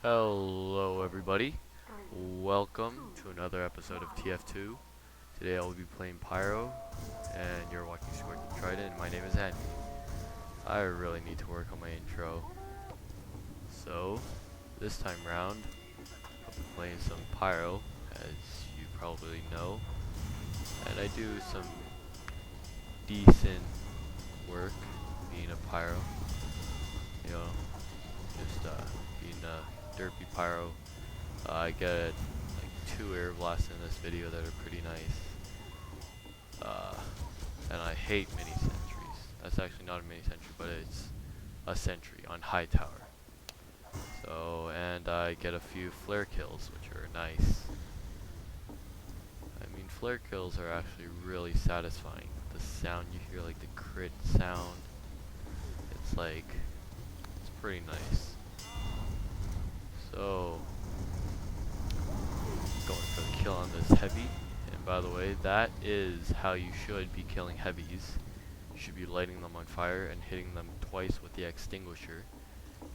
Hello everybody, welcome to another episode of TF2. Today I will be playing Pyro, and you're watching Squirt the Trident, and my name is Andy. I really need to work on my intro. So, this time round, I'll be playing some Pyro, as you probably know, and I do some decent work being a Pyro, you know, just being a derpy Pyro. I get like 2 air blasts in this video that are pretty nice. And I hate mini sentries. That's actually not a mini sentry, but it's a sentry on high tower. So, and I get a few flare kills, which are nice. I mean, flare kills are actually really satisfying. The sound you hear, like the crit sound, it's pretty nice. So, going for the kill on this heavy. And by the way, that is how you should be killing heavies. You should be lighting them on fire and hitting them twice with the extinguisher,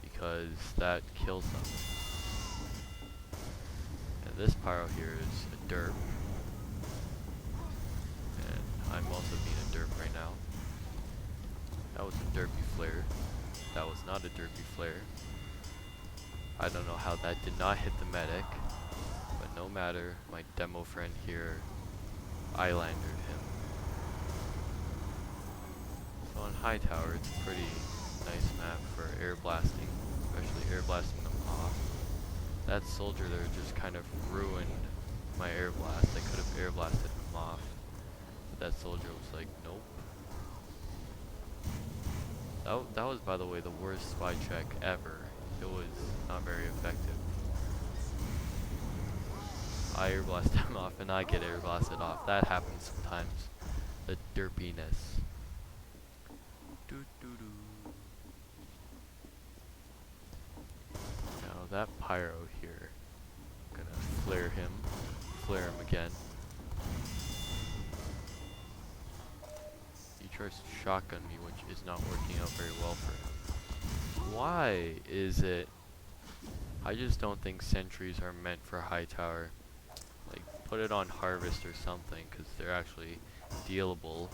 because that kills them. And this pyro here is a derp. And I'm also being a derp right now. That was a derpy flare. That was not a derpy flare. I don't know how that did not hit the medic. But no matter, my demo friend here eyelandered him. So on high tower, it's a pretty nice map for air blasting, especially air blasting them off. That soldier there just kind of ruined my air blast. I could have air blasted him off, but that soldier was like, nope. That was, by the way, the worst spy check ever. It was not very effective. I air blast him off and I get air blasted off. That happens sometimes. The derpiness. Doo doo doo. Now that pyro here, I'm gonna flare him again. He tries to shotgun me, which is not working out very well for him. Why is it? I just don't think sentries are meant for high tower. Like, put it on harvest or something, because they're actually dealable.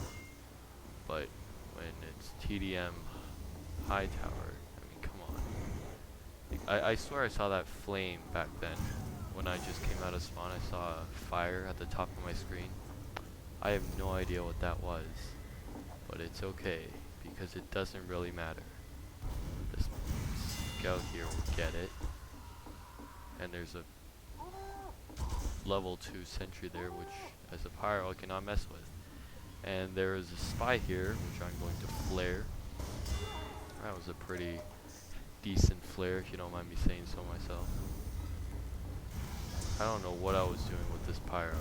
But when it's TDM high tower, I mean, come on. Like, I swear I saw that flame back then. When I just came out of spawn, I saw a fire at the top of my screen. I have no idea what that was, but it's okay, because it doesn't really matter. This scout here will get it. And there's a level 2 sentry there, which as a pyro I cannot mess with. And there is a spy here, which I'm going to flare. That was a pretty decent flare, if you don't mind me saying so myself. I don't know what I was doing with this pyro.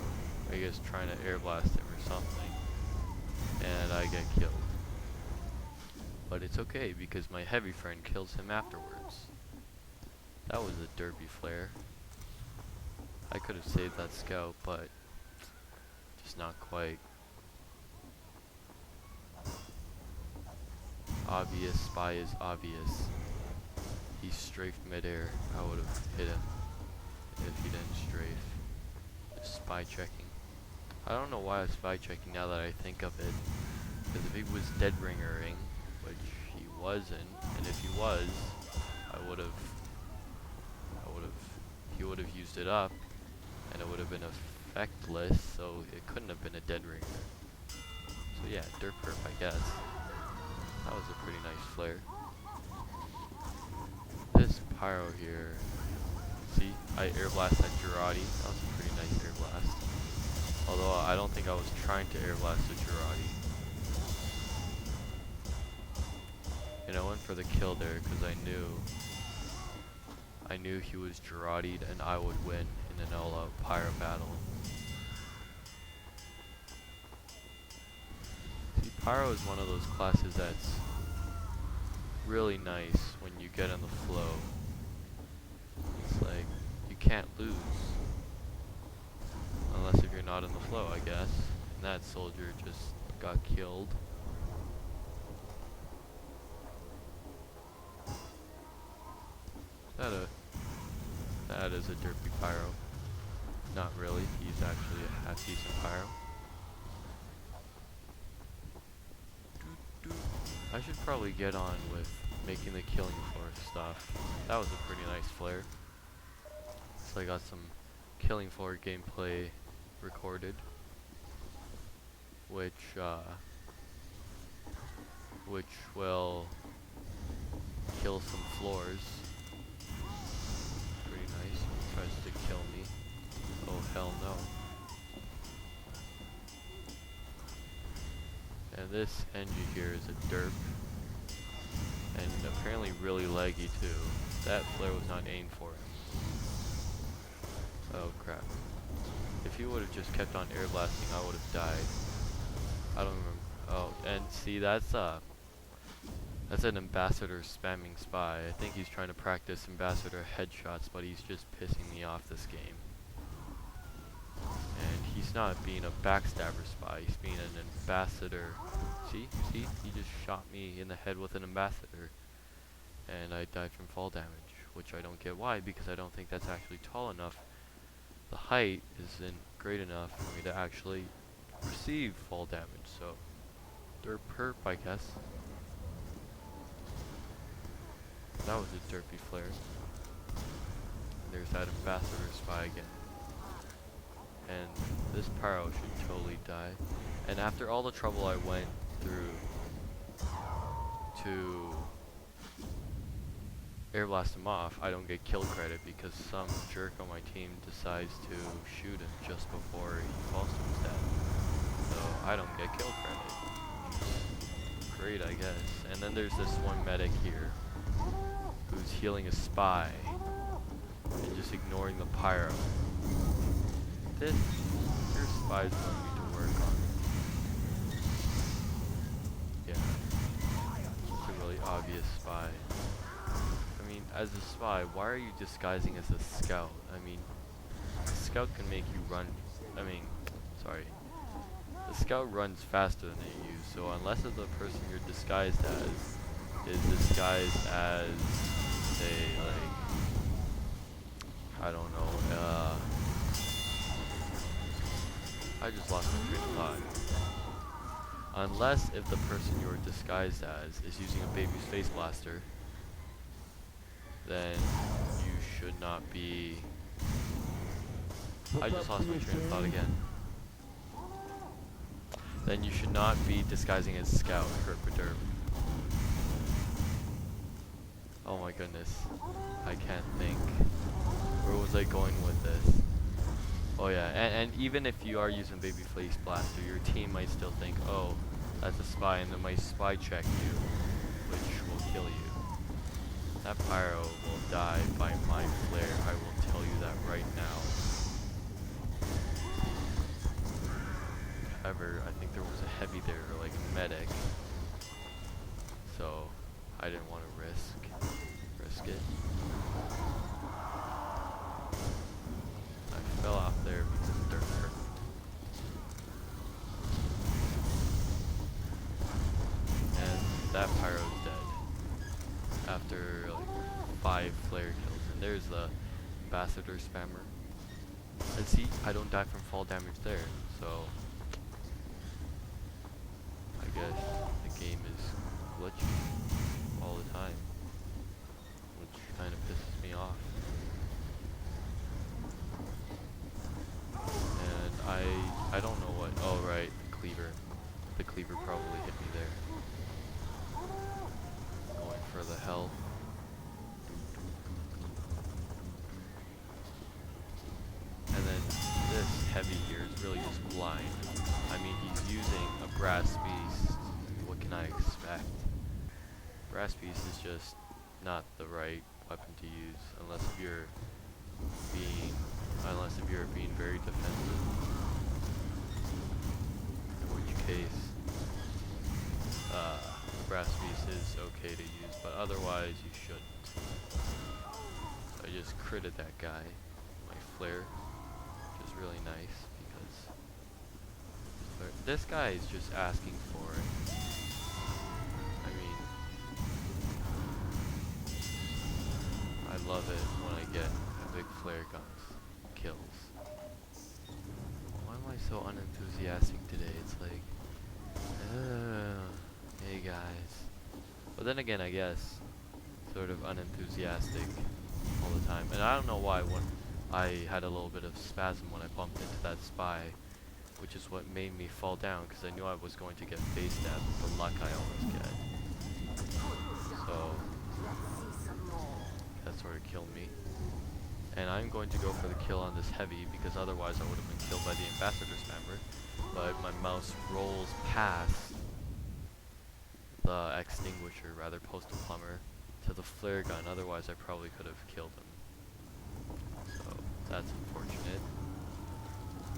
I guess trying to air blast him or something. And I get killed. But it's okay, because my heavy friend kills him afterwards. That was a derpy flare. I could have saved that scout, but just not quite. Obvious spy is obvious. He strafed midair. I would have hit him if he didn't strafe. Just spy checking. I don't know why I was spy checking now that I think of it. Because if he was dead ringering, which he wasn't, and if he was, he would have used it up, and it would have been effectless, so it couldn't have been a dead ringer. So yeah, derp perp, I guess. That was a pretty nice flare. This pyro here, see, I air blast at Girardi. That was a pretty nice air blast. Although I don't think I was trying to air blast at Girardi. And I went for the kill there because I knew he was Girardi'd and I would win in an all-out pyro battle. See, pyro is one of those classes that's really nice when you get in the flow. It's like, you can't lose. Unless if you're not in the flow, I guess. And that soldier just got killed. Is that a That is a derpy pyro. Not really, he's actually a half decent pyro. I should probably get on with making the killing floor stuff. That was a pretty nice flare. So I got some killing floor gameplay recorded, which will kill some floors. Pretty nice. He tries to kill me. Oh hell no. And this NG here is a derp. And apparently really laggy too. That flare was not aimed for him. Oh crap. If he would have just kept on air blasting, I would have died. I don't remember. Oh, and see, that's an ambassador spamming spy. I think he's trying to practice ambassador headshots, but he's just pissing me off this game. And he's not being a backstabber spy, he's being an ambassador. See, he just shot me in the head with an ambassador. And I died from fall damage, which I don't get why, because I don't think that's actually tall enough. The height isn't great enough for me to actually receive fall damage, so derp perp, I guess. That was a derpy flare. And there's that ambassador spy again. And this pyro should totally die. And after all the trouble I went through to air blast him off, I don't get kill credit because some jerk on my team decides to shoot him just before he falls to his death. So I don't get kill credit. Great, I guess. And then there's this one medic here who's healing a spy and just ignoring the pyro. Your spy's going to need to work on. Yeah, it's a really obvious spy. I mean, as a spy, why are you disguising as a scout? I mean, a scout can make you run. The scout runs faster than you, so unless the person you're disguised as is disguised as, say, like, I don't know, I just lost my train of thought. Unless if the person you're disguised as is using a baby's face blaster, then you should not be... I just lost my train of thought again. Then you should not be disguising as scout, herpaderp. Oh my goodness. I can't think. Where was I going with this? Oh yeah, and even if you are using baby face blaster, your team might still think, oh, that's a spy, and they might spy check you, which will kill you. That pyro will die by my flare, I will tell you that right now. However, I think there was a heavy there, or like a medic, so I didn't want to risk it. I fell off there because the dirt hurt. And that pyro's dead after like 5 flare kills. And there's the ambassador spammer. And see, I don't die from fall damage there, so I guess the game is glitchy all the time, which kind of pisses me off. And I don't know what, oh right, the cleaver probably hit me there. Going for the health. And then this heavy here is really just blind. I mean, he's using a brass beast. What can I expect? Brass beast is just not the right weapon to use unless if you're being very defensive. In which case, brass beast is okay to use, but otherwise you shouldn't. So I just critted that guy. My flare. Is really nice because this guy is just asking for it. I mean, I love it when I get a big flare. flare guns kills. Why am I so unenthusiastic today? It's like, hey guys. But then again, I guess, sort of unenthusiastic all the time. And I don't know why when I had a little bit of spasm when I bumped into that spy, which is what made me fall down, because I knew I was going to get face stabbed with the luck I always get. So, that sort of killed me. And I'm going to go for the kill on this heavy, because otherwise I would have been killed by the ambassador spammer. But my mouse rolls past the extinguisher, rather postal plumber, to the flare gun, otherwise I probably could have killed him. So, that's unfortunate.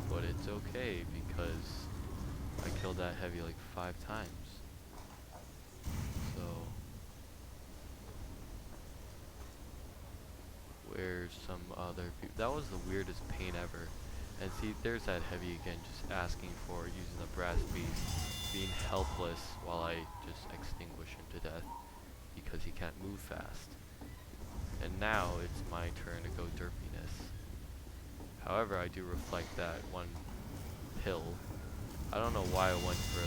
But it's okay, because I killed that heavy like 5 times. So, where's some other people? That was the weirdest pain ever. And see, there's that heavy again, just asking for using the brass beast, being helpless while I just extinguish him to death because he can't move fast. And now it's my turn to go derpiness. However, I do reflect that one hill. I don't know why I went for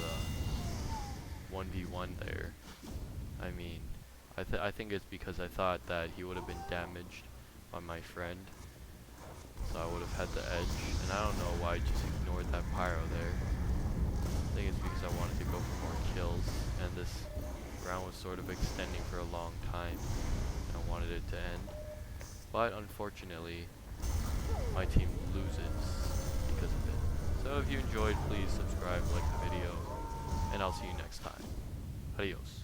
the 1v1 there. I mean, I think it's because I thought that he would have been damaged by my friend. So I would have had the edge. And I don't know why I just ignored that pyro there. I think it's because I wanted to go for more kills. And this round was sort of extending for a long time. I wanted it to end. But unfortunately, my team loses because of it. So if you enjoyed, please subscribe, like the video, and I'll see you next time. Adios.